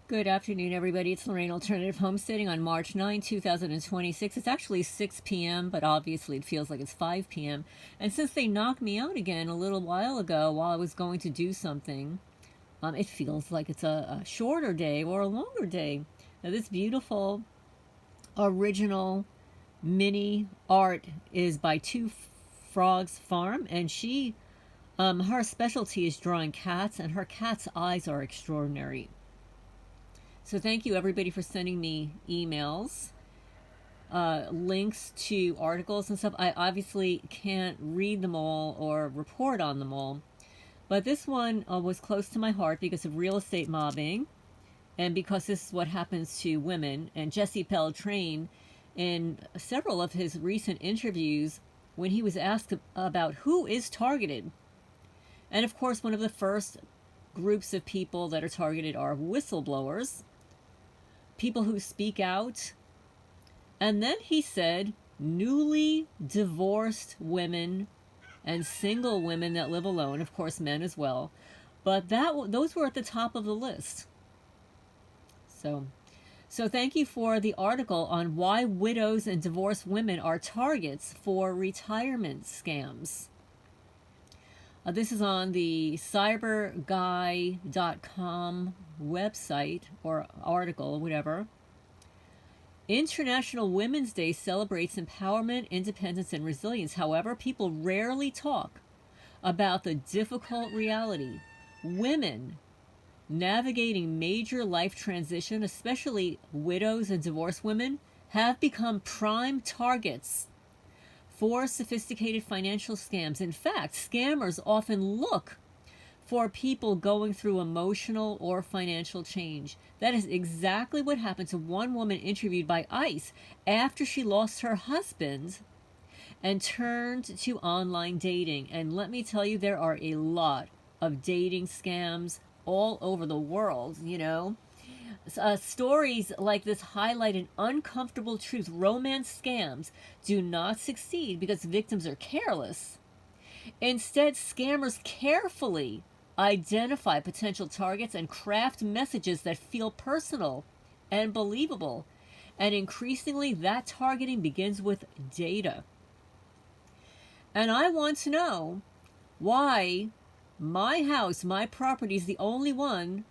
Good afternoon, everybody. It's Lorraine Alternative Homesteading on March 9, 2026. It's actually 6 p.m., but obviously it feels like it's 5 p.m. And since they knocked me out again a little while ago while I was going to do something, it feels like it's a shorter day or a longer day. Now, this beautiful, original mini art is by Two Frogs Farm, and her specialty is drawing cats, and her cat's eyes are extraordinary. So thank you, everybody, for sending me emails, links to articles and stuff. I obviously can't read them all or report on them all. But this one was close to my heart because of real estate mobbing and because this is what happens to women. And Jesse Pelletrain, in several of his recent interviews, when he was asked about who is targeted, and of course one of the first groups of people that are targeted are whistleblowers, people who speak out. And then he said newly divorced women and single women that live alone, of course men as well, but those were at the top of the list. So thank you for the article on why widows and divorced women are targets for retirement scams. This is on the cyberguy.com website or article or whatever. International Women's Day celebrates empowerment, independence, and resilience. However, people rarely talk about the difficult reality. Women navigating major life transition, especially widows and divorced women, have become prime targets for sophisticated financial scams. In fact, scammers often look for people going through emotional or financial change. That is exactly what happened to one woman interviewed by ICE after she lost her husband and turned to online dating. And let me tell you, there are a lot of dating scams all over the world, you know. Stories like this highlight an uncomfortable truth. Romance scams do not succeed because victims are careless. Instead, scammers carefully identify potential targets and craft messages that feel personal and believable. And increasingly, that targeting begins with data. And I want to know why my house, my property, is the only one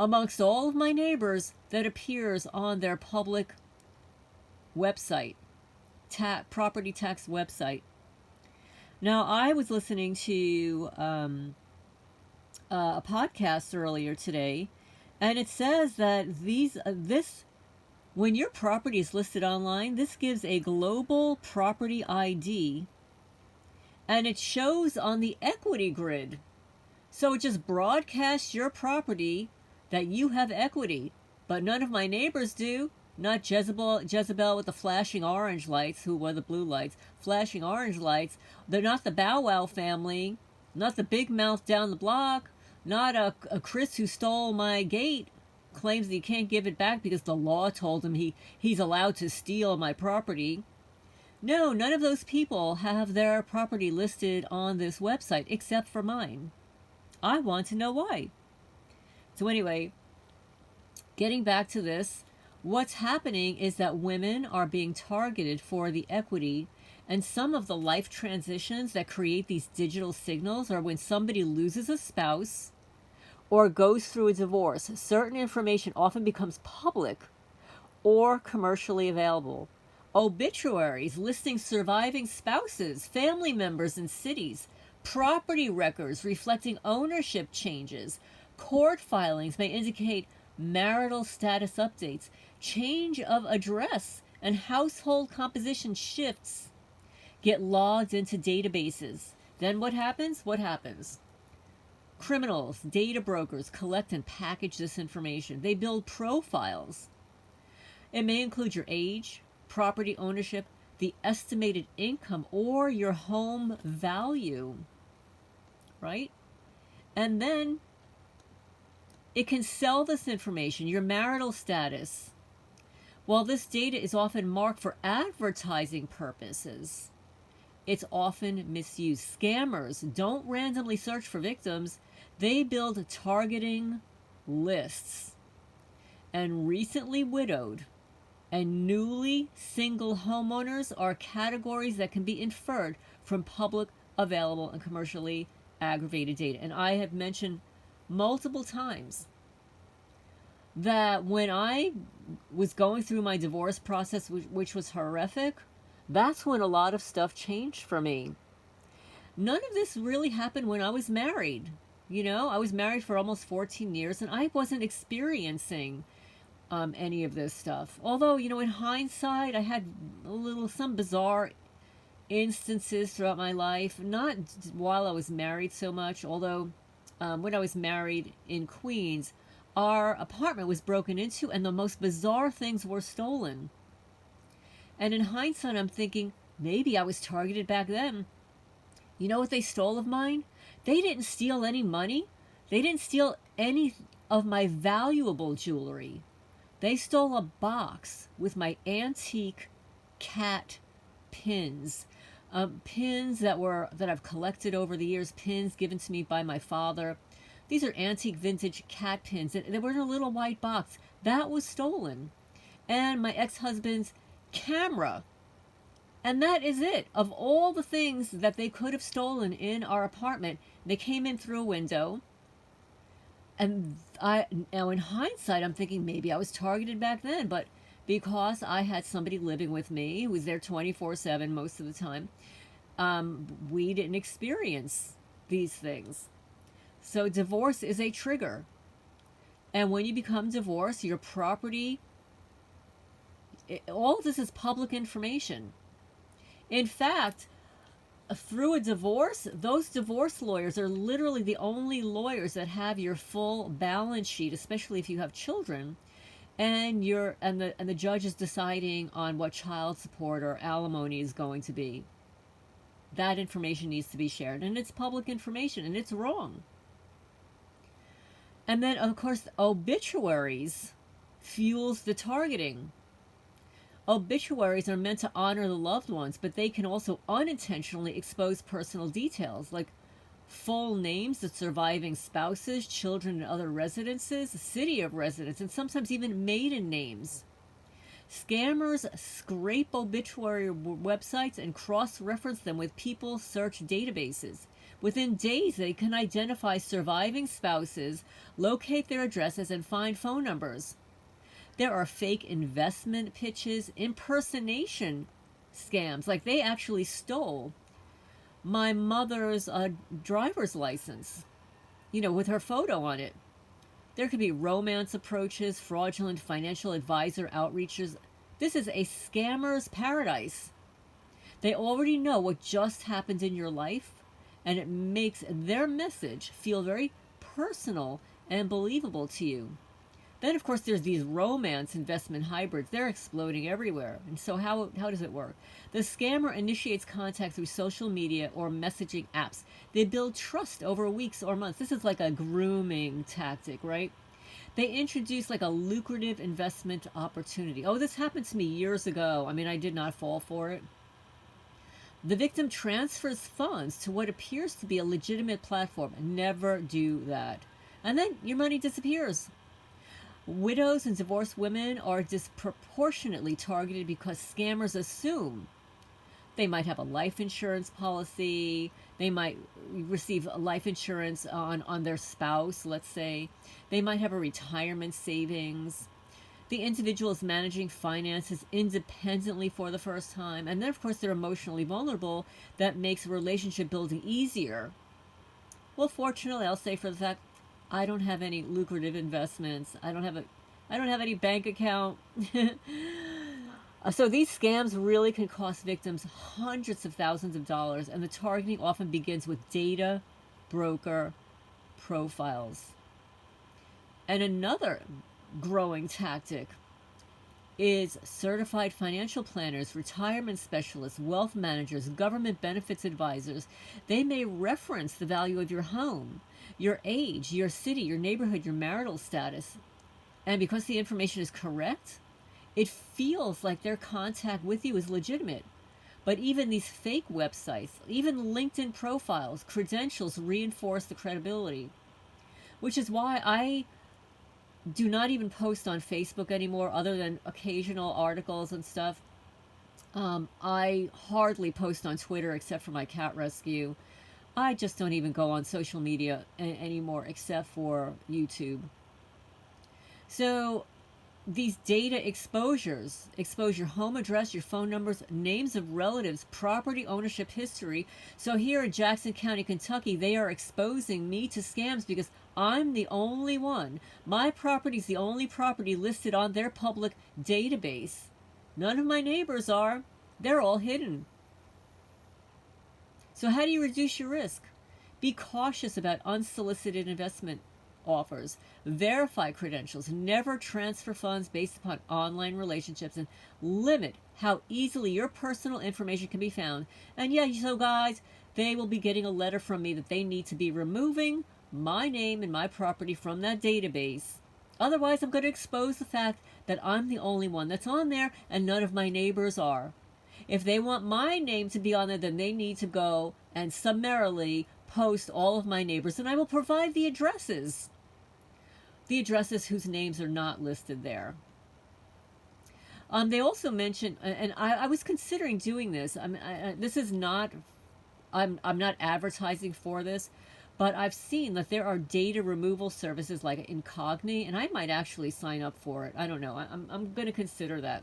amongst all of my neighbors that appears on their public website, property tax website. Now, I was listening to a podcast earlier today, and it says that when your property is listed online, this gives a global property ID, and it shows on the equity grid. So it just broadcasts your property that you have equity, but none of my neighbors do. Not Jezebel with the flashing orange lights, who were the blue lights, flashing orange lights. They're not the Bow Wow family, not the big mouth down the block, not a Chris who stole my gate, claims that he can't give it back because the law told him he's allowed to steal my property. No, none of those people have their property listed on this website except for mine. I want to know why. So anyway, getting back to this, what's happening is that women are being targeted for the equity, and some of the life transitions that create these digital signals are when somebody loses a spouse or goes through a divorce. Certain information often becomes public or commercially available. Obituaries listing surviving spouses, family members in cities, property records reflecting ownership changes, court filings may indicate marital status updates, change of address, and household composition shifts get logged into databases. Then what happens? Criminals, data brokers collect and package this information. They build profiles. It may include your age, property ownership, the estimated income, or your home value, right? And then it can sell this information, your marital status. While this data is often marked for advertising purposes, it's often misused. Scammers don't randomly search for victims. They build targeting lists. and recently widowed and newly single homeowners are categories that can be inferred from public, available, and commercially aggravated data. And I have mentioned multiple times that when I was going through my divorce process, which was horrific, that's when a lot of stuff changed for me. None of this really happened when I was married. I was married for almost 14 years and I wasn't experiencing any of this stuff. Although, in hindsight, I had some bizarre instances throughout my life, not while I was married so much, although when I was married in Queens, our apartment was broken into and the most bizarre things were stolen. And in hindsight, I'm thinking, maybe I was targeted back then. You know what they stole of mine? They didn't steal any money. They didn't steal any of my valuable jewelry. They stole a box with my antique cat pins. Pins that I've collected over the years, pins given to me by my father. These are antique vintage cat pins. They were in a little white box. That was stolen. And my ex-husband's camera. And that is it. Of all the things that they could have stolen in our apartment, they came in through a window. And now in hindsight, I'm thinking maybe I was targeted back then. But because I had somebody living with me who was there 24/7 most of the time, we didn't experience these things. So divorce is a trigger. And when you become divorced, your property, all of this is public information. In fact, through a divorce, those divorce lawyers are literally the only lawyers that have your full balance sheet, especially if you have children, and the judge is deciding on what child support or alimony is going to be. That information needs to be shared, and it's public information, and it's wrong. And then, of course, obituaries fuels the targeting. Obituaries are meant to honor the loved ones, but they can also unintentionally expose personal details like full names of surviving spouses, children, and other residences, city of residence, and sometimes even maiden names. Scammers scrape obituary websites and cross-reference them with people search databases. Within days, they can identify surviving spouses, locate their addresses, and find phone numbers. There are fake investment pitches, impersonation scams. Like they actually stole my mother's driver's license, with her photo on it. There could be romance approaches, fraudulent financial advisor outreaches. This is a scammer's paradise. They already know what just happened in your life, and it makes their message feel very personal and believable to you. Then, of course, there's these romance investment hybrids. They're exploding everywhere. And so how does it work? The scammer initiates contact through social media or messaging apps. They build trust over weeks or months. This is like a grooming tactic, right? They introduce like a lucrative investment opportunity. Oh, this happened to me years ago. I mean, I did not fall for it. The victim transfers funds to what appears to be a legitimate platform. Never do that. And then your money disappears. Widows and divorced women are disproportionately targeted because scammers assume they might have a life insurance policy, they might receive life insurance on their spouse, let's say. They might have a retirement savings. The individual is managing finances independently for the first time. And then, of course, they're emotionally vulnerable. That makes relationship building easier. Well, fortunately, I'll say for the fact, I don't have any lucrative investments. I don't have any bank account. So these scams really can cost victims hundreds of thousands of dollars, and the targeting often begins with data broker profiles. And another growing tactic is certified financial planners, retirement specialists, wealth managers, government benefits advisors. They may reference the value of your home, your age, your city, your neighborhood, your marital status. And because the information is correct, it feels like their contact with you is legitimate. But even these fake websites, even LinkedIn profiles, credentials reinforce the credibility. Which is why do not even post on Facebook anymore, other than occasional articles and stuff. I hardly post on Twitter except for my cat rescue. I just don't even go on social media anymore except for YouTube. So these data exposures expose your home address, your phone numbers, names of relatives, property ownership history. So here in Jackson County, Kentucky, they are exposing me to scams because I'm the only one. My property is the only property listed on their public database. None of my neighbors are. They're all hidden. So how do you reduce your risk? Be cautious about unsolicited investment offers. Verify credentials. Never transfer funds based upon online relationships, and limit how easily your personal information can be found. And yeah, so guys, they will be getting a letter from me that they need to be removing my name and my property from that database. Otherwise, I'm going to expose the fact that I'm the only one that's on there and none of my neighbors are. If they want my name to be on there, then they need to go and summarily post all of my neighbors, and I will provide the addresses. The addresses whose names are not listed there. They also mentioned, and I was considering doing this. This is not, I'm not advertising for this, but I've seen that there are data removal services like Incogni, and I might actually sign up for it. I don't know. I'm going to consider that.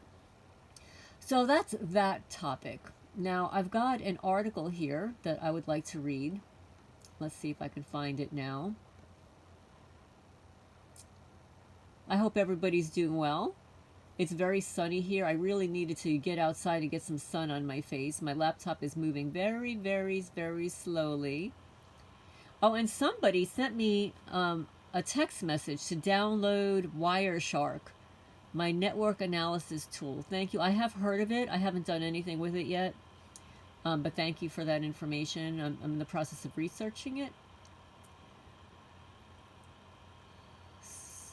So that's that topic. Now I've got an article here that I would like to read. Let's see if I can find it now. I hope everybody's doing well. It's very sunny here. I really needed to get outside and get some sun on my face. My laptop is moving very, very, very slowly. Oh, and somebody sent me a text message to download Wireshark, my network analysis tool. Thank you. I have heard of it. I haven't done anything with it yet. But thank you for that information. I'm in the process of researching it.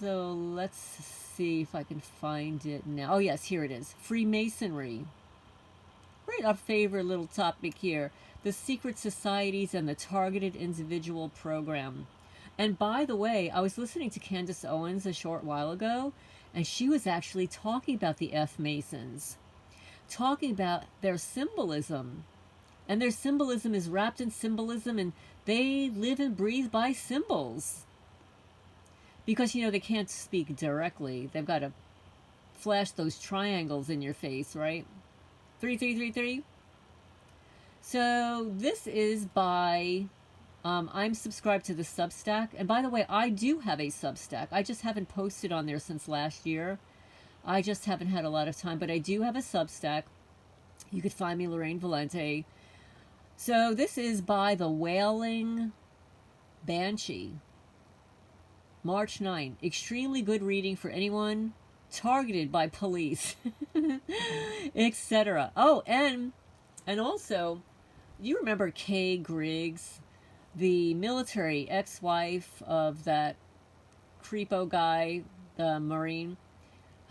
So let's see if I can find it now. Oh yes, here it is. Freemasonry. Right, our favorite little topic here. The secret societies and the targeted individual program. And by the way, I was listening to Candace Owens a short while ago, and she was actually talking about the F-Masons. Talking about their symbolism. And their symbolism is wrapped in symbolism, and they live and breathe by symbols. Because, you know, they can't speak directly. They've got to flash those triangles in your face, right? 3333. So this is by, I'm subscribed to the Substack. And by the way, I do have a Substack. I just haven't posted on there since last year. I just haven't had a lot of time. But I do have a Substack. You could find me, Lorraine Valente. So this is by the Wailing Banshee. March 9. Extremely good reading for anyone targeted by police, etc. Oh, and also, you remember Kay Griggs, the military ex-wife of that creepo guy, the Marine,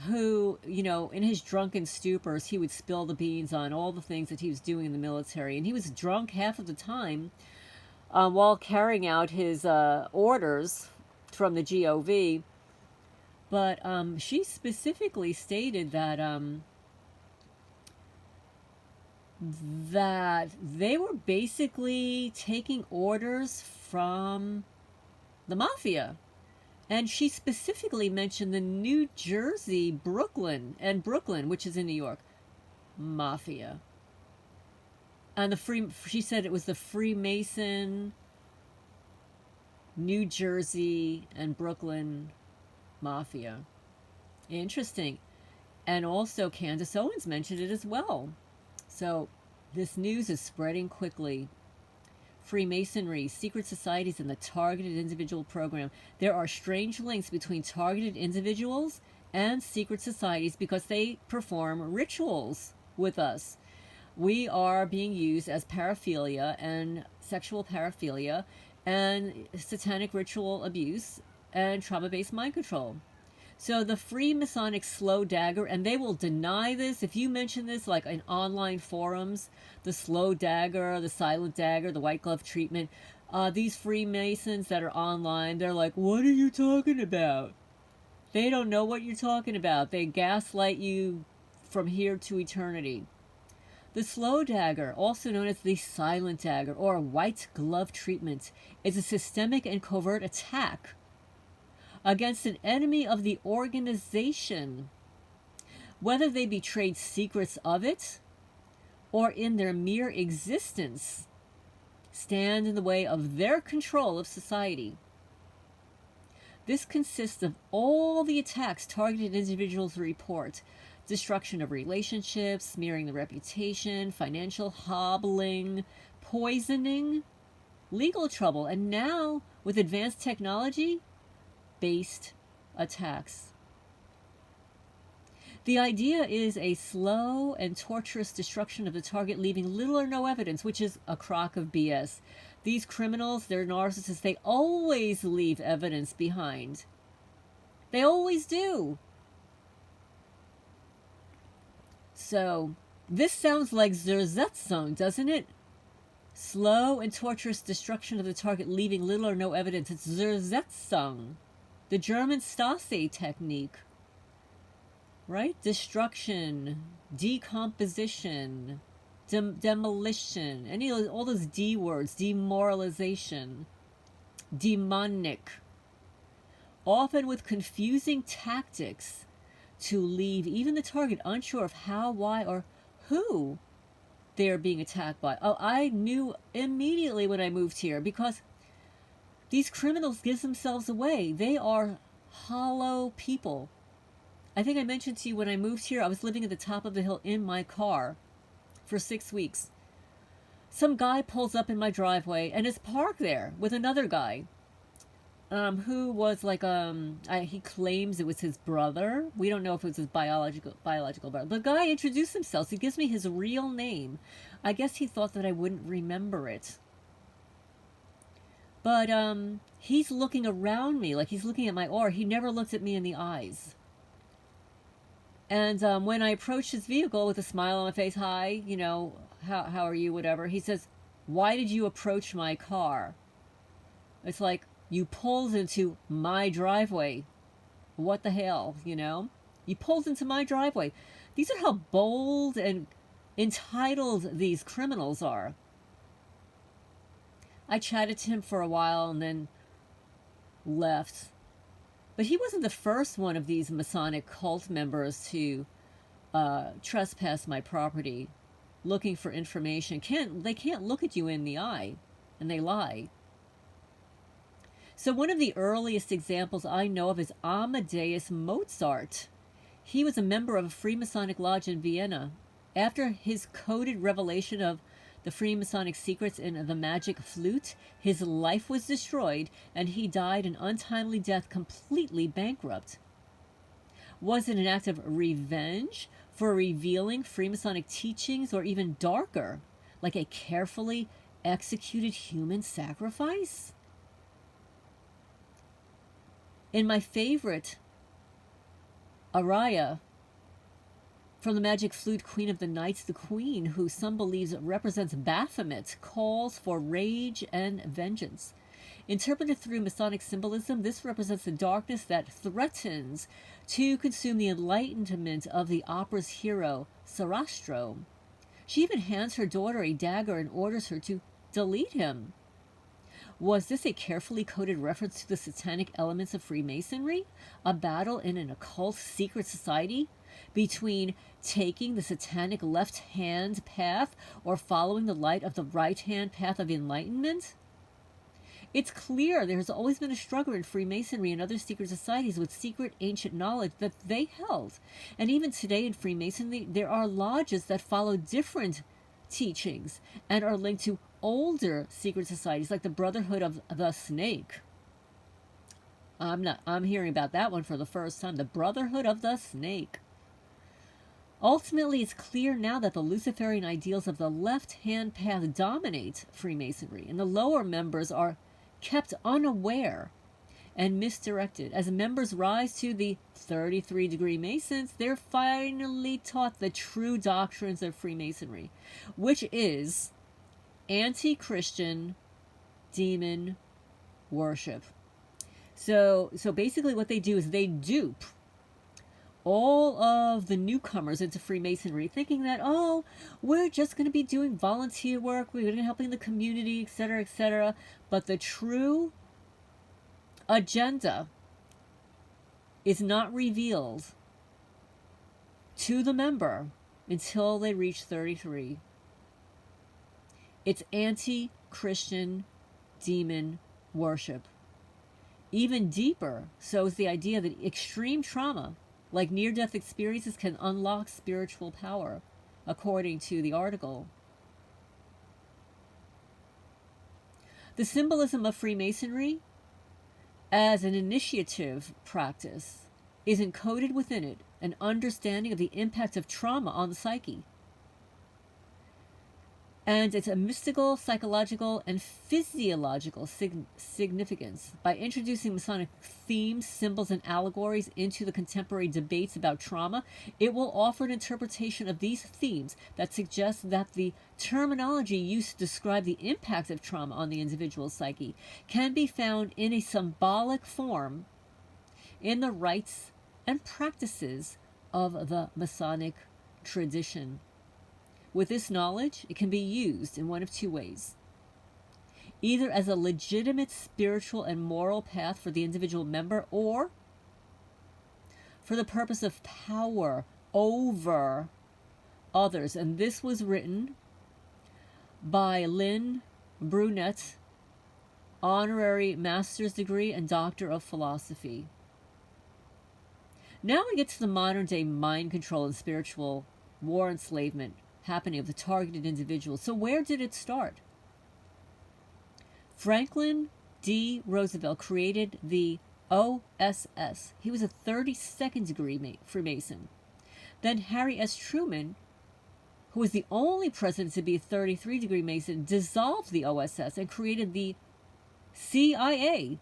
who, you know, in his drunken stupors, he would spill the beans on all the things that he was doing in the military. And he was drunk half of the time while carrying out his orders from the GOV. But she specifically stated that that they were basically taking orders from the mafia. And she specifically mentioned the New Jersey, Brooklyn, which is in New York, mafia. And she said it was the Freemason, New Jersey, and Brooklyn mafia. Interesting. And also Candace Owens mentioned it as well. So this news is spreading quickly. Freemasonry, secret societies, and the targeted individual program. There are strange links between targeted individuals and secret societies because they perform rituals with us. We are being used as paraphilia and sexual paraphilia and satanic ritual abuse and trauma-based mind control. So the Freemasonic slow dagger, and they will deny this if you mention this like in online forums, the slow dagger, the silent dagger, the white glove treatment. These Freemasons that are online, they're like, what are you talking about? They don't know what you're talking about. They gaslight you from here to eternity. The slow dagger, also known as the silent dagger or white glove treatment, is a systemic and covert attack against an enemy of the organization, whether they betrayed secrets of it or in their mere existence stand in the way of their control of society. This consists of all the attacks targeted individuals report: destruction of relationships, smearing the reputation, financial hobbling, poisoning, legal trouble, and now, with advanced technology, based attacks. The idea is a slow and torturous destruction of the target, leaving little or no evidence, which is a crock of BS. These criminals, they're narcissists, they always leave evidence behind. They always do. So, this sounds like Zersetzung, doesn't it? Slow and torturous destruction of the target, leaving little or no evidence. It's Zersetzung, the German Stasi technique. Right? Destruction, decomposition, demolition, all those D words, demoralization, demonic, often with confusing tactics to leave even the target unsure of how, why, or who they are being attacked by. Oh, I knew immediately when I moved here, because these criminals give themselves away. They are hollow people. I think I mentioned to you when I moved here, I was living at the top of the hill in my car for 6 weeks. Some guy pulls up in my driveway and is parked there with another guy, who was like, he claims it was his brother. We don't know if it was his biological brother. The guy introduced himself. He gives me his real name. I guess he thought that I wouldn't remember it. But he's looking around me like he's looking at my aura. He never looked at me in the eyes. And when I approached his vehicle with a smile on my face, hi, how are you, whatever, he says, why did you approach my car? It's like, you pulled into my driveway. What the hell, You pulled into my driveway. These are how bold and entitled these criminals are. I chatted to him for a while and then left. But he wasn't the first one of these Masonic cult members to trespass my property, looking for information. They can't look at you in the eye, and they lie. So one of the earliest examples I know of is Amadeus Mozart. He was a member of a Freemasonic lodge in Vienna. After his coded revelation of the Freemasonic secrets in the magic flute, his life was destroyed, and he died an untimely death, completely bankrupt. Was it an act of revenge for revealing Freemasonic teachings, or even darker, like a carefully executed human sacrifice? In my favorite aria from the magic flute, Queen of the Nights, the Queen, who some believes represents Baphomet, calls for rage and vengeance. Interpreted through Masonic symbolism, this represents the darkness that threatens to consume the enlightenment of the opera's hero, Sarastro. She even hands her daughter a dagger and orders her to delete him. Was this a carefully coded reference to the satanic elements of Freemasonry? A battle in an occult secret society between taking the satanic left-hand path or following the light of the right-hand path of enlightenment? It's clear there has always been a struggle in Freemasonry and other secret societies with secret ancient knowledge that they held. And even today in Freemasonry, there are lodges that follow different teachings and are linked to older secret societies like the Brotherhood of the Snake. I'm hearing about that one for the first time. The Brotherhood of the Snake. Ultimately, it's clear now that the Luciferian ideals of the left-hand path dominate Freemasonry, and the lower members are kept unaware and misdirected. As members rise to the 33-degree Masons, they're finally taught the true doctrines of Freemasonry, which is anti-Christian demon worship. So basically what they do is they dupe all of the newcomers into Freemasonry, thinking that, oh, we're just going to be doing volunteer work, we're going to be helping the community, etc., etc. But the true agenda is not revealed to the member until they reach 33. It's anti-Christian demon worship. Even deeper, so is the idea that extreme trauma, like near-death experiences, can unlock spiritual power, according to the article. The symbolism of Freemasonry as an initiative practice is encoded within it an understanding of the impact of trauma on the psyche. And it's a mystical, psychological, and physiological significance. By introducing Masonic themes, symbols, and allegories into the contemporary debates about trauma, it will offer an interpretation of these themes that suggests that the terminology used to describe the impact of trauma on the individual psyche can be found in a symbolic form in the rites and practices of the Masonic tradition. With this knowledge, it can be used in one of two ways. Either as a legitimate spiritual and moral path for the individual member, or for the purpose of power over others. And this was written by Lynn Brunette, honorary master's degree and doctor of philosophy. Now we get to the modern day mind control and spiritual war enslavement happening of the targeted individual. So where did it start? Franklin D. Roosevelt created the OSS. He was a 32nd degree Freemason. Then Harry S. Truman, who was the only president to be a 33 degree Mason, dissolved the OSS and created the CIA.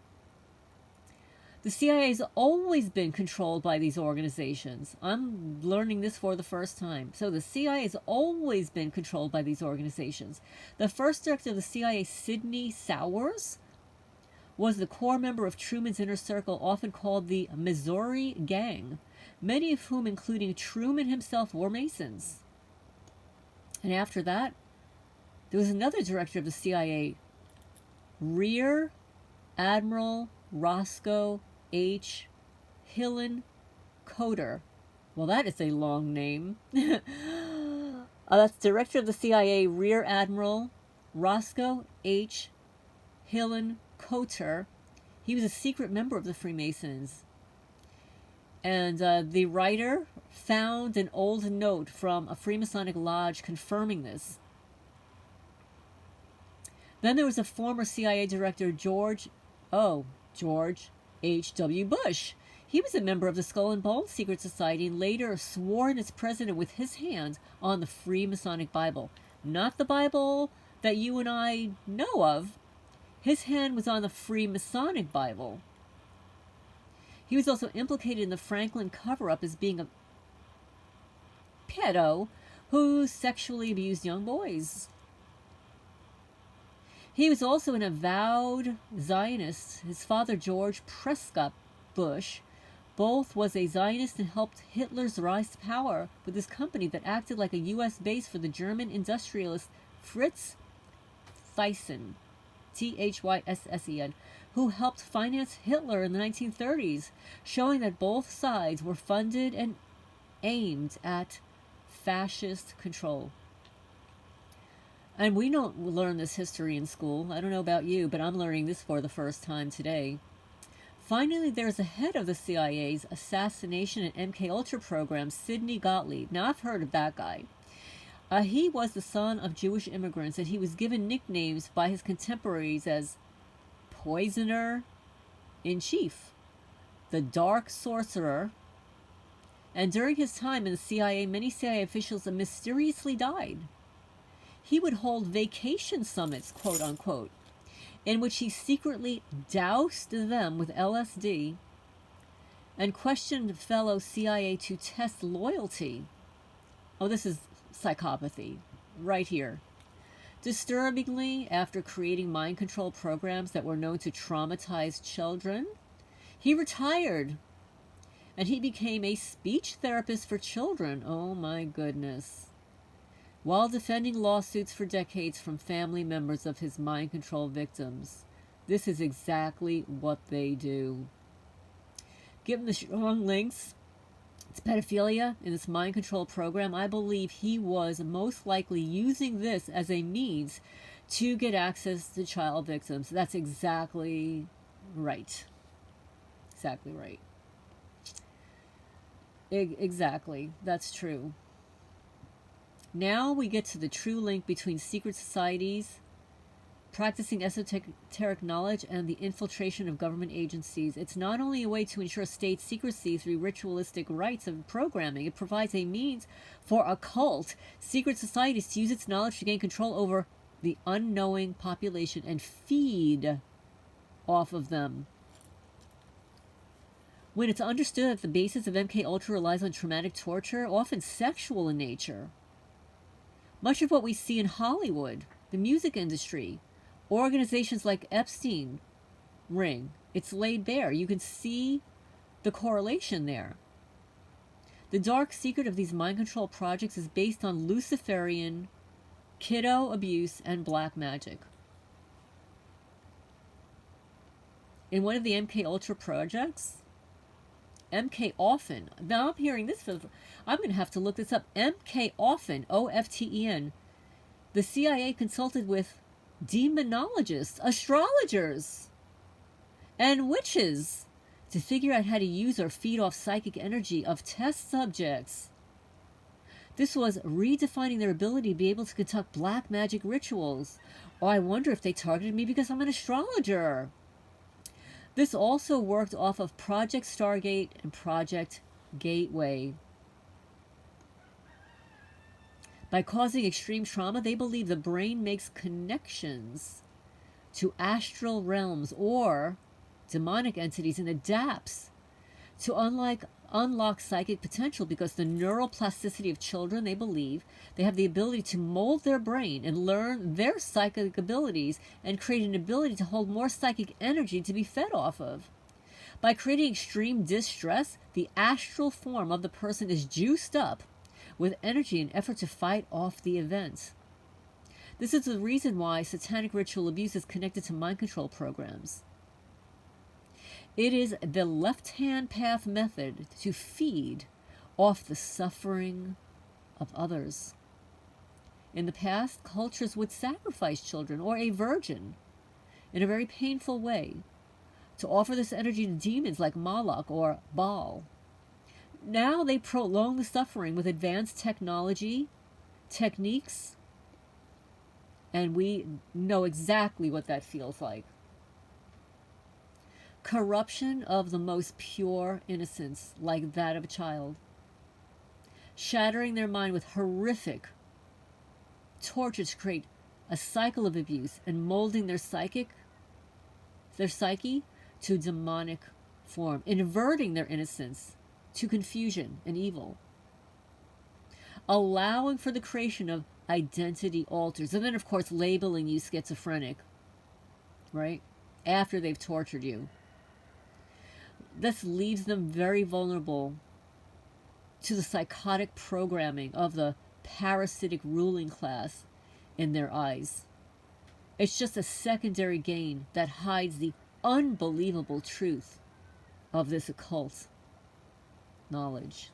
The CIA has always been controlled by these organizations. I'm learning this for the first time. So the CIA has always been controlled by these organizations. The first director of the CIA, Sidney Sowers, was the core member of Truman's inner circle, often called the Missouri Gang, many of whom, including Truman himself, were Masons. And after that, there was another director of the CIA, Rear Admiral Roscoe H. Hillen-Cotter. Well, that is a long name. That's director of the CIA, Rear Admiral Roscoe H. Hillen-Cotter. He was a secret member of the Freemasons. And the writer found an old note from a Freemasonic lodge confirming this. Then there was a former CIA director, George H.W. Bush. He was a member of the Skull and Bones Secret Society and later swore in as president with his hand on the Freemasonic Bible. Not the Bible that you and I know of. His hand was on the Freemasonic Bible. He was also implicated in the Franklin cover-up as being a pedo who sexually abused young boys. He was also an avowed Zionist. His father, George Prescott Bush, both was a Zionist and helped Hitler's rise to power with his company that acted like a U.S. base for the German industrialist Fritz Thyssen, Thyssen, who helped finance Hitler in the 1930s, showing that both sides were funded and aimed at fascist control. And we don't learn this history in school. I don't know about you, but I'm learning this for the first time today. Finally, there's a head of the CIA's assassination and MKUltra program, Sidney Gottlieb. Now, I've heard of that guy. He was the son of Jewish immigrants, and he was given nicknames by his contemporaries as Poisoner in Chief, the Dark Sorcerer. And during his time in the CIA, many CIA officials mysteriously died. He would hold vacation summits, quote unquote, in which he secretly doused them with LSD and questioned fellow CIA to test loyalty. Oh, this is psychopathy right here. Disturbingly, after creating mind control programs that were known to traumatize children, He retired and he became a speech therapist for children. Oh my goodness. While defending lawsuits for decades from family members of his mind control victims. This is exactly what they do. Given the strong links to pedophilia in this mind control program, I believe he was most likely using this as a means to get access to child victims. That's exactly right. Exactly right. Exactly. That's true. Now we get to the true link between secret societies, practicing esoteric knowledge, and the infiltration of government agencies. It's not only a way to ensure state secrecy through ritualistic rites of programming, it provides a means for occult secret societies to use its knowledge to gain control over the unknowing population and feed off of them. When it's understood that the basis of MK Ultra relies on traumatic torture, often sexual in nature, much of what we see in Hollywood, the music industry, organizations like Epstein Ring, it's laid bare. You can see the correlation there. The dark secret of these mind control projects is based on Luciferian kiddo abuse and black magic. In one of the MK Ultra projects, MK Often, now I'm hearing this I'm going to have to look this up. MK Often, OFTEN, the CIA consulted with demonologists, astrologers, and witches to figure out how to use or feed off psychic energy of test subjects. This was redefining their ability to be able to conduct black magic rituals. Oh, I wonder if they targeted me because I'm an astrologer. This also worked off of Project Stargate and Project Gateway. By causing extreme trauma, they believe the brain makes connections to astral realms or demonic entities and adapts to unlock psychic potential, because the neuroplasticity of children, they believe, they have the ability to mold their brain and learn their psychic abilities and create an ability to hold more psychic energy to be fed off of. By creating extreme distress, the astral form of the person is juiced up with energy in effort to fight off the event. This is the reason why satanic ritual abuse is connected to mind control programs. It is the left-hand path method to feed off the suffering of others. In the past, cultures would sacrifice children or a virgin in a very painful way to offer this energy to demons like Moloch or Baal. Now they prolong the suffering with advanced technology, techniques, and we know exactly what that feels like. Corruption of the most pure innocence, like that of a child. Shattering their mind with horrific torture to create a cycle of abuse and molding their psyche to demonic form, inverting their innocence to confusion and evil, allowing for the creation of identity alters, and then of course labeling you schizophrenic, right, after they've tortured you. This leaves them very vulnerable to the psychotic programming of the parasitic ruling class in their eyes. It's just a secondary gain that hides the unbelievable truth of this occult knowledge.